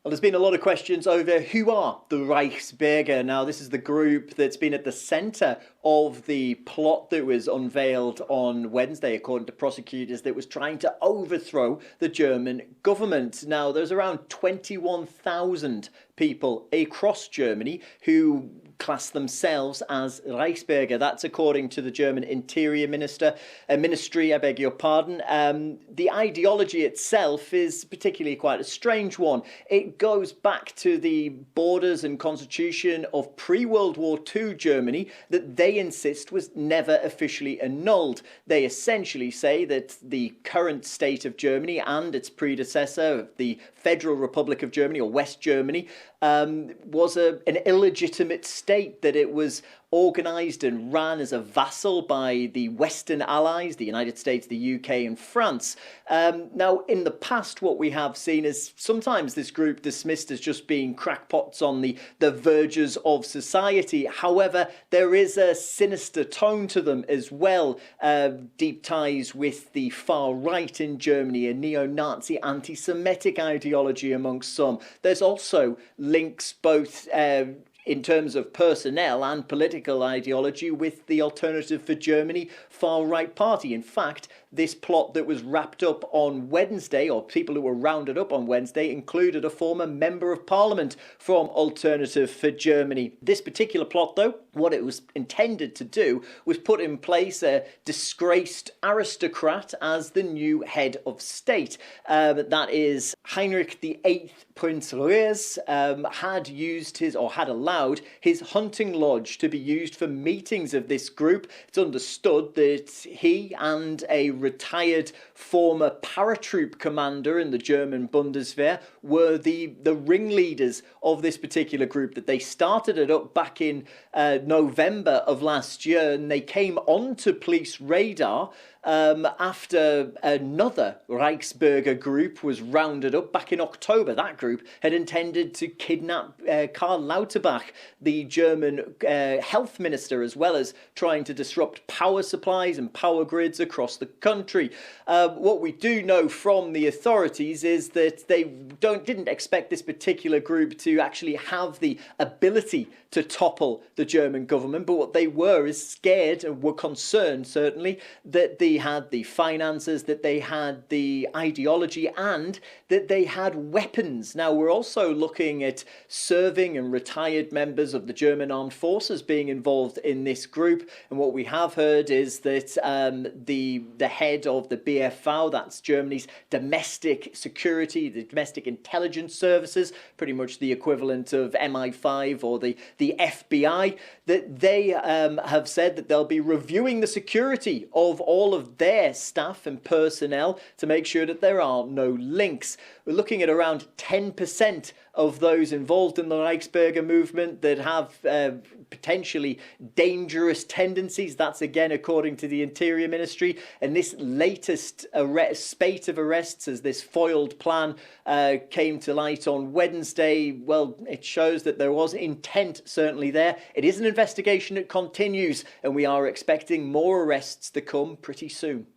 Well, there's been a lot of questions over who are the Reichsburger. Now, this is the group that's been at the centre of the plot that was unveiled on Wednesday, according to prosecutors, that was trying to overthrow the German government. Now, there's around 21,000 people across Germany who class themselves as Reichsburger. That's according to the German Interior Ministry, I beg your pardon. The ideology itself is particularly quite a strange one. It goes back to the borders and constitution of pre-World War II Germany that they insist was never officially annulled. They essentially say that the current state of Germany and its predecessor, the Federal Republic of Germany, or West Germany, was an illegitimate state, that it was organised and ran as a vassal by the Western allies, the United States, the UK and France. Now, in the past, what we have seen is sometimes this group dismissed as just being crackpots on the verges of society. However, there is a sinister tone to them as well, deep ties with the far right in Germany, a neo-Nazi anti-Semitic ideology amongst some. There's also links both in terms of personnel and political ideology with the Alternative for Germany far-right party. In fact, this plot that was wrapped up on Wednesday, or people who were rounded up on Wednesday, included a former member of parliament from Alternative for Germany. This particular plot, though, what it was intended to do was put in place a disgraced aristocrat as the new head of state. That is, Heinrich VIII Prince Reyes had used had allowed his hunting lodge to be used for meetings of this group. It's understood that he and a retired former paratroop commander in the German Bundeswehr were the ringleaders of this particular group, that they started it up back in November of last year, and they came onto police radar after another Reichsburger group was rounded up back in October. That group had intended to kidnap Karl Lauterbach, the German health minister, as well as trying to disrupt power supplies and power grids across the country. What we do know from the authorities is that they didn't expect this particular group to actually have the ability to topple the German government, but what they were is scared, and were concerned certainly, that they had the finances, that they had the ideology, and that they had weapons. Now, we're also looking at serving and retired members of the German armed forces being involved in this group, and what we have heard is that the head of the BFV, that's Germany's domestic security, the domestic intelligence services, pretty much the equivalent of MI5 or the FBI, that they have said that they'll be reviewing the security of all of their staff and personnel to make sure that there are no links. We're looking at around 10% of those involved in the Reichsburger movement that have potentially dangerous tendencies. That's again according to the Interior Ministry. And this latest spate of arrests, as this foiled plan came to light on Wednesday, well, it shows that there was intent certainly there. It is an investigation that continues, and we are expecting more arrests to come pretty soon.